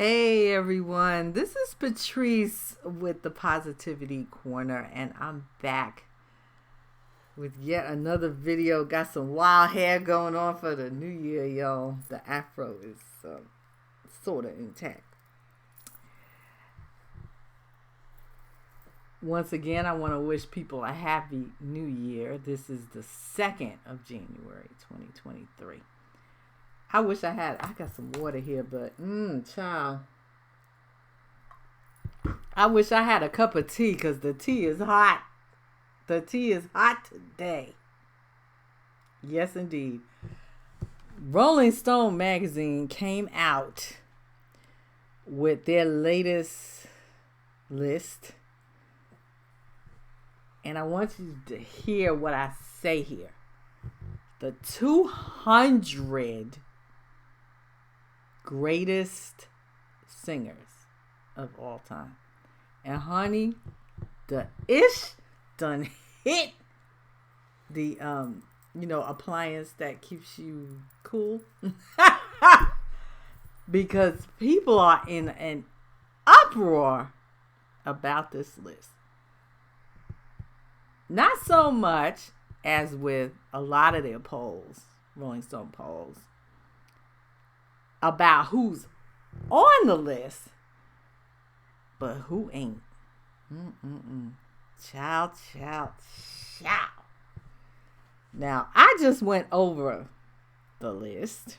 Hey everyone, this is Patrice with the Positivity Corner, and I'm back with yet another video. Got some wild hair going on for the new year, y'all. The afro is sort of intact. Once again, I want to wish people a happy new year. This is the 2nd of January, 2023. I wish I got some water here, but, child. I wish I had a cup of tea because the tea is hot. The tea is hot today. Yes, indeed. Rolling Stone magazine came out with their latest list. And I want you to hear what I say here. The 200 greatest singers of all time. And honey, the ish done hit the appliance that keeps you cool. Because people are in an uproar about this list. Not so much as with a lot of their polls, Rolling Stone polls, about who's on the list, but who ain't. Child. Now, I just went over the list.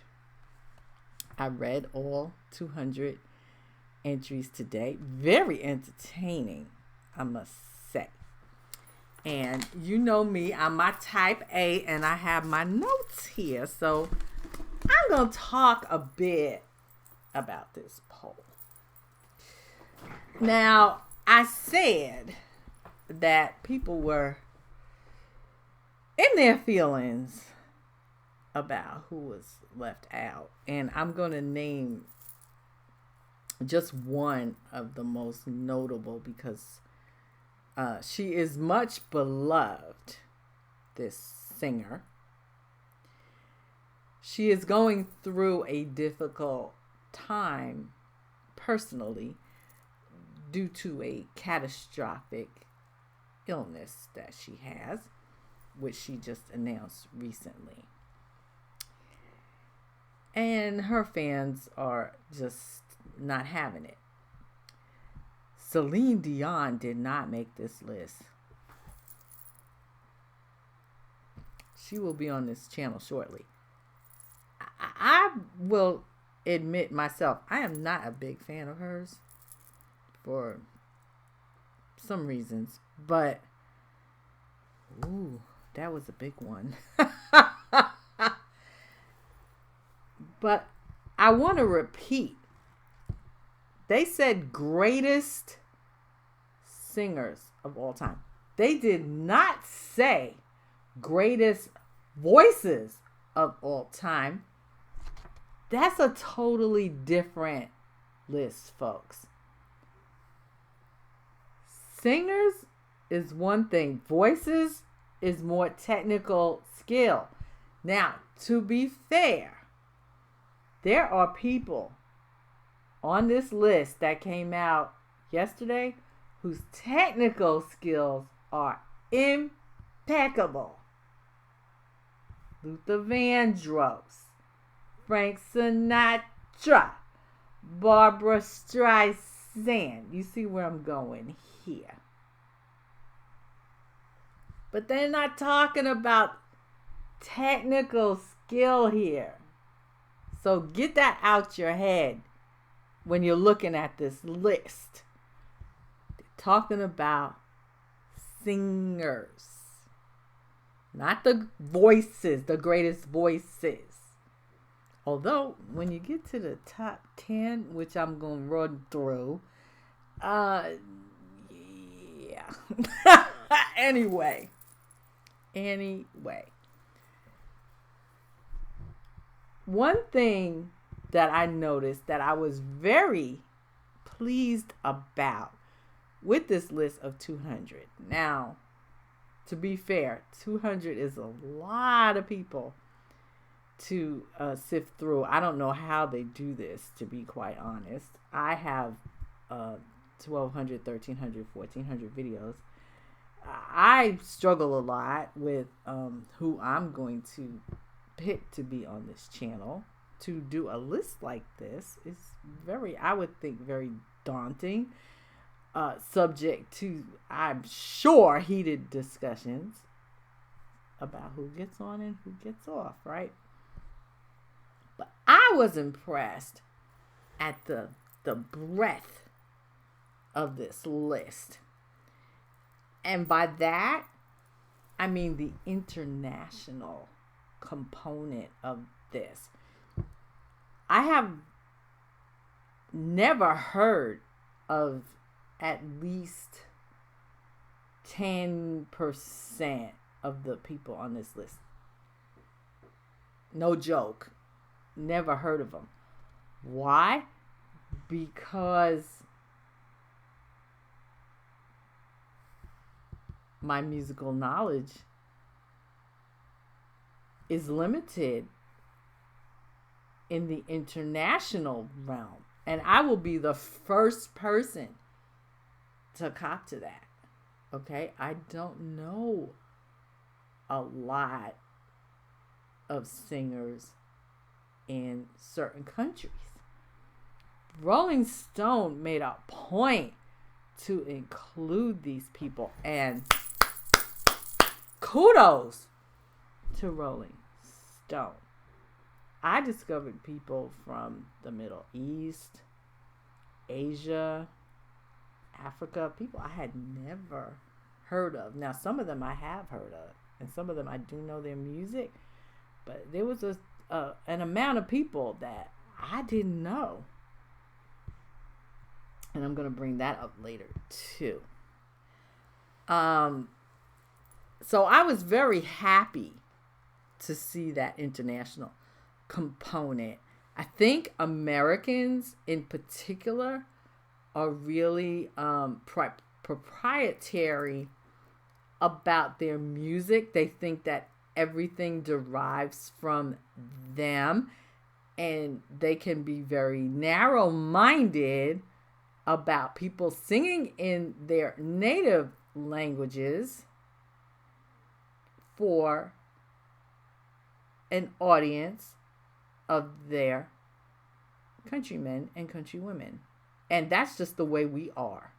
I read all 200 entries today. Very entertaining, I must say. And you know me, I'm my type A, and I have my notes here. So I'm going to talk a bit about this poll. Now, I said that people were in their feelings about who was left out. And I'm going to name just one of the most notable because she is much beloved, this singer. She is going through a difficult time personally due to a catastrophic illness that she has, which she just announced recently. And her fans are just not having it. Celine Dion did not make this list. She will be on this channel shortly. I will admit myself, I am not a big fan of hers for some reasons, but that was a big one. But I want to repeat. They said greatest singers of all time. They did not say greatest voices of all time. That's a totally different list, folks. Singers is one thing. Voices is more technical skill. Now, to be fair, there are people on this list that came out yesterday whose technical skills are impeccable. Luther Vandross, Frank Sinatra, Barbara Streisand. You see where I'm going here. But they're not talking about technical skill here. So get that out your head when you're looking at this list. They're talking about singers. Not the voices, the greatest voices. Although, when you get to the top 10, which I'm going to run through, yeah. Anyway. One thing that I noticed that I was very pleased about with this list of 200. Now, to be fair, 200 is a lot of people to sift through. I don't know how they do this, to be quite honest. I have 1,200, 1,300, 1,400 videos. I struggle a lot with who I'm going to pick to be on this channel. To do a list like this is very, I would think, very daunting. Subject to, I'm sure, heated discussions about who gets on and who gets off, right? But I was impressed at the breadth of this list. And by that, I mean the international component of this. I have never heard of at least 10% of the people on this list. No joke. Never heard of them. Why? Because my musical knowledge is limited in the international realm. And I will be the first person to cop to that. Okay? I don't know a lot of singers in certain countries. Rolling Stone made a point to include these people, and kudos to Rolling Stone. I discovered people from the Middle East, Asia, Africa, people I had never heard of. Now, some of them I have heard of, and some of them I do know their music, but there was an amount of people that I didn't know. And I'm going to bring that up later, too. So I was very happy to see that international component. I think Americans in particular are really proprietary about their music. They think that everything derives from them, and they can be very narrow-minded about people singing in their native languages for an audience of their countrymen and countrywomen. And that's just the way we are.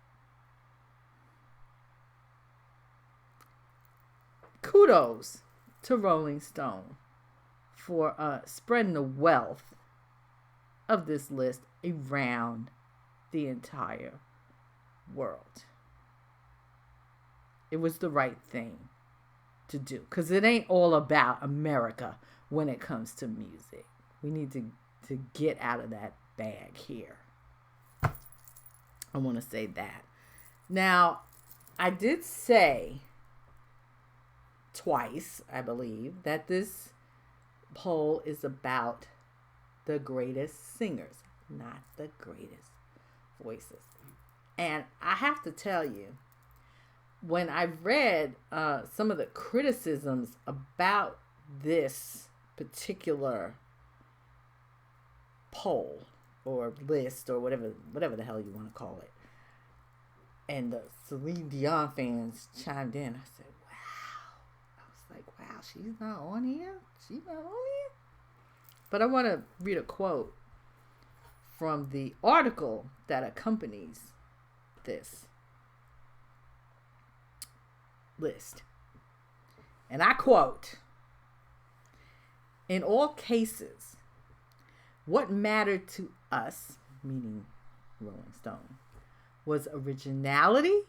Kudos to Rolling Stone for spreading the wealth of this list around the entire world. It was the right thing to do, because it ain't all about America when it comes to music. We need to get out of that bag here. I want to say that. Now, I did say twice, I believe, that this poll is about the greatest singers, not the greatest voices. And I have to tell you, when I read some of the criticisms about this particular poll or list or whatever the hell you want to call it, and the Celine Dion fans chimed in, I said, wow. I was like, wow, she's not on here? She's not on here? But I want to read a quote from the article that accompanies this list. And I quote, "In all cases, what mattered to us," meaning Rolling Stone, "was originality,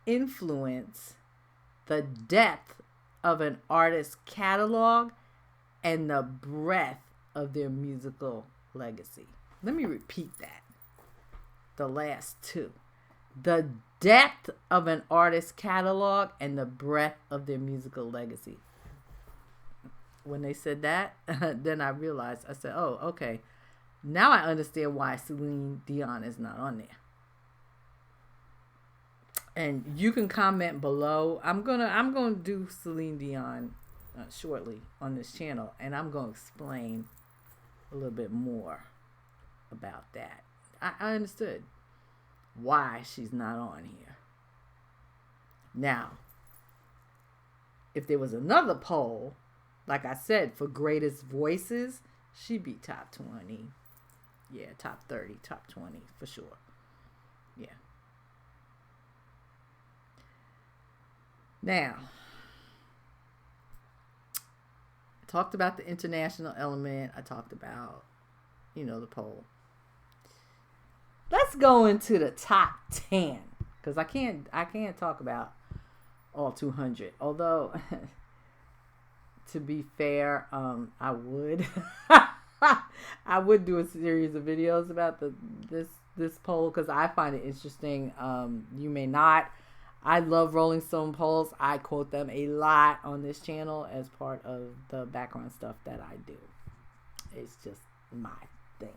influence, the depth of an artist's catalog, and the breadth of their musical legacy." Let me repeat that. The last two. The depth of an artist's catalog and the breadth of their musical legacy. When they said that, then I realized, I said, oh, okay. Now I understand why Celine Dion is not on there. And you can comment below. I'm gonna do Celine Dion shortly on this channel, and I'm going to explain a little bit more about that. I understood why she's not on here. Now, if there was another poll, like I said, for greatest voices, she'd be top 20. Yeah, top 30, top 20 for sure. Yeah. Now, I talked about the international element. I talked about, the poll. Let's go into the top 10, because I can't talk about all 200. Although, to be fair, I would. I would do a series of videos about this poll, because I find it interesting. You may not. I love Rolling Stone polls. I quote them a lot on this channel as part of the background stuff that I do. It's just my thing.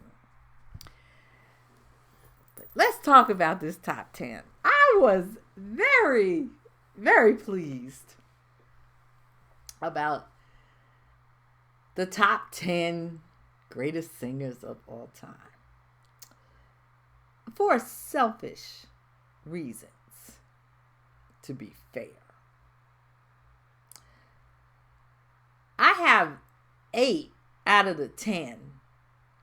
But let's talk about this top 10. I was very, very pleased about the top 10 greatest singers of all time. For selfish reasons, to be fair. I have 8 out of the 10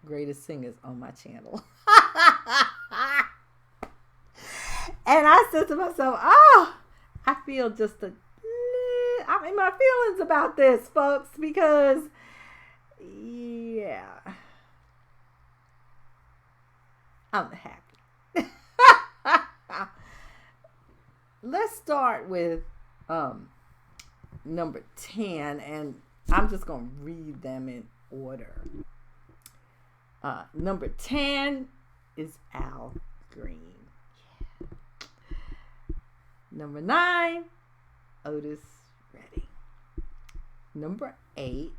greatest singers on my channel. And I said to myself, I feel just I'm in my feelings about this, folks, because, yeah, I'm happy. Let's start with number 10, and I'm just going to read them in order. Number 10 is Al Green. Yeah. Number 9, Otis Redding. Number 8,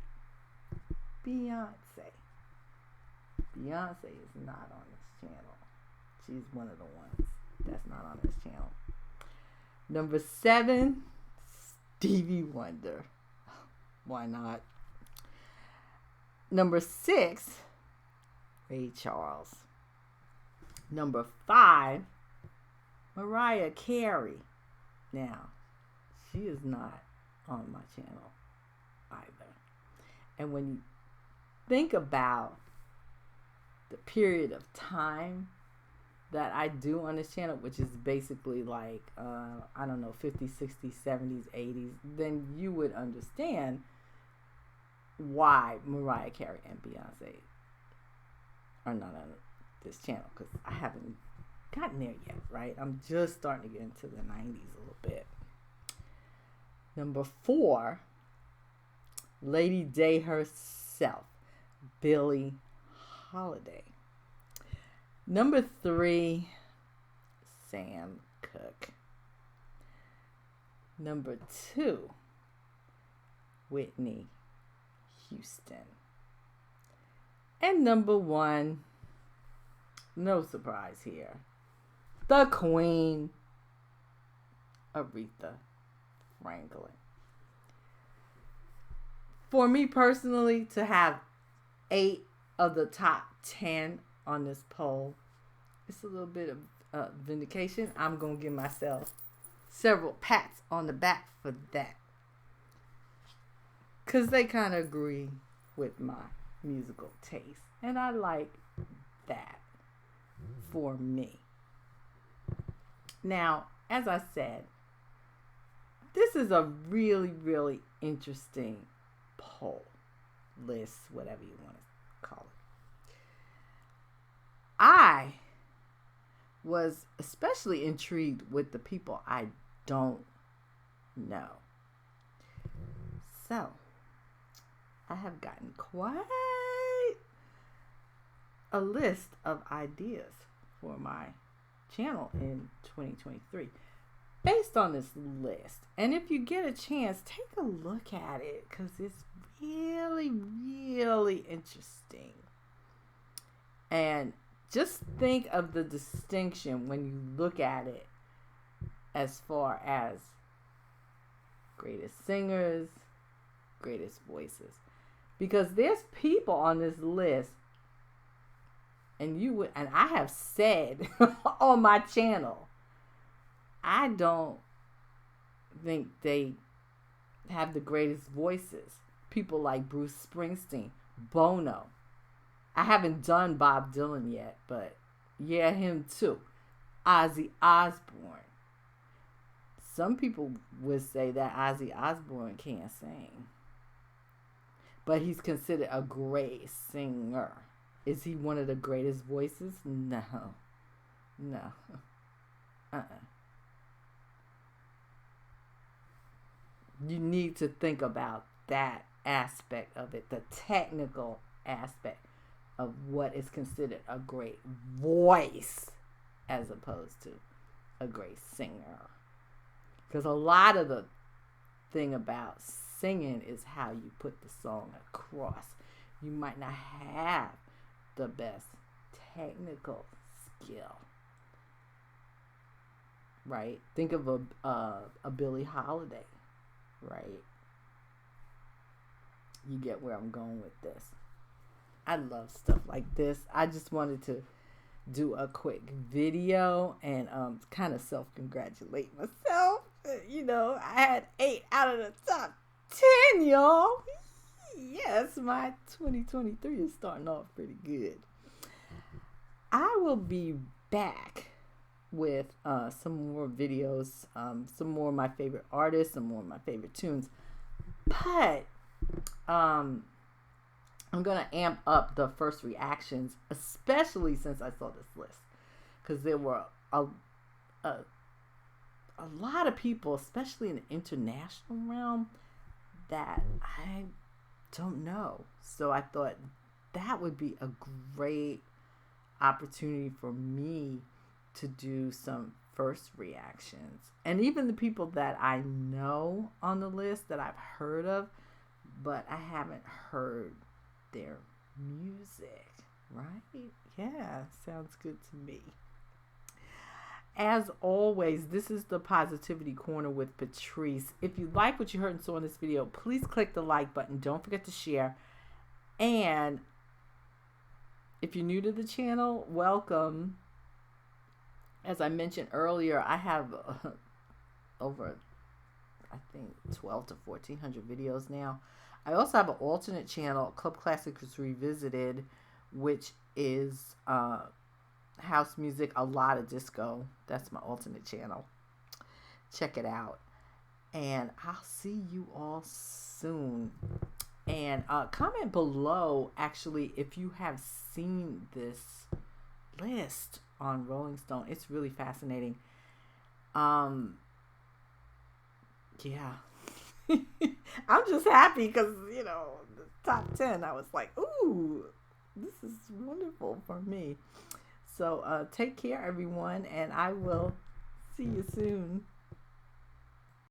Beyonce. Beyonce is not on this channel. She's one of the ones that's not on this channel. Number 7, Stevie Wonder. Why not? Number 6, Ray Charles. Number 5, Mariah Carey. Now, she is not on my channel either. And when you think about the period of time that I do on this channel, which is basically like, 50s, 60s, 70s, 80s, then you would understand why Mariah Carey and Beyonce are not on this channel, because I haven't gotten there yet, right? I'm just starting to get into the 90s a little bit. Number 4, Lady Day herself, Billie Holiday. Number 3, Sam Cooke. Number 2, Whitney Houston. And number 1, no surprise here, the Queen, Aretha Franklin. For me personally, to have 8 of the top 10 on this poll, it's a little bit of vindication. I'm going to give myself several pats on the back for that, because they kind of agree with my musical taste, and I like that for me. Now, as I said, this is a really, really interesting poll, list, whatever you want to call it. I was especially intrigued with the people I don't know. So, I have gotten quite a list of ideas for my channel in 2023 based on this list. And if you get a chance, take a look at it, because it's really, really interesting. And just think of the distinction when you look at it as far as greatest singers, greatest voices. Because there's people on this list, and I have said on my channel, I don't think they have the greatest voices. People like Bruce Springsteen, Bono. I haven't done Bob Dylan yet, but yeah, him too. Ozzy Osbourne. Some people would say that Ozzy Osbourne can't sing, but he's considered a great singer. Is he one of the greatest voices? No. You need to think about that aspect of it, the technical aspect of what is considered a great voice as opposed to a great singer. Because a lot of the thing about singing is how you put the song across. You might not have the best technical skill, right? Think of a Billie Holiday, right? You get where I'm going with this. I love stuff like this. I just wanted to do a quick video and kind of self-congratulate myself. You know, I had 8 out of the top 10, y'all. Yes, my 2023 is starting off pretty good. I will be back with some more videos, some more of my favorite artists, some more of my favorite tunes. But I'm going to amp up the first reactions, especially since I saw this list. Because there were a lot of people, especially in the international realm, that I don't know. So I thought that would be a great opportunity for me to do some first reactions. And even the people that I know on the list that I've heard of, but I haven't heard their music, right? Yeah, sounds good to me. As always, this is the Positivity Corner with Patrice. If you like what you heard and saw in this video, please click the like button. Don't forget to share. And if you're new to the channel, welcome. As I mentioned earlier, I have over, I think, 12 to 1,400 videos now. I also have an alternate channel, Club Classics Revisited, which is house music, a lot of disco. That's my alternate channel. Check it out. And I'll see you all soon. And comment below, actually, if you have seen this list on Rolling Stone. It's really fascinating. Yeah. I'm just happy because, you know, the top 10, I was like, ooh, this is wonderful for me. So take care, everyone, and I will see you soon.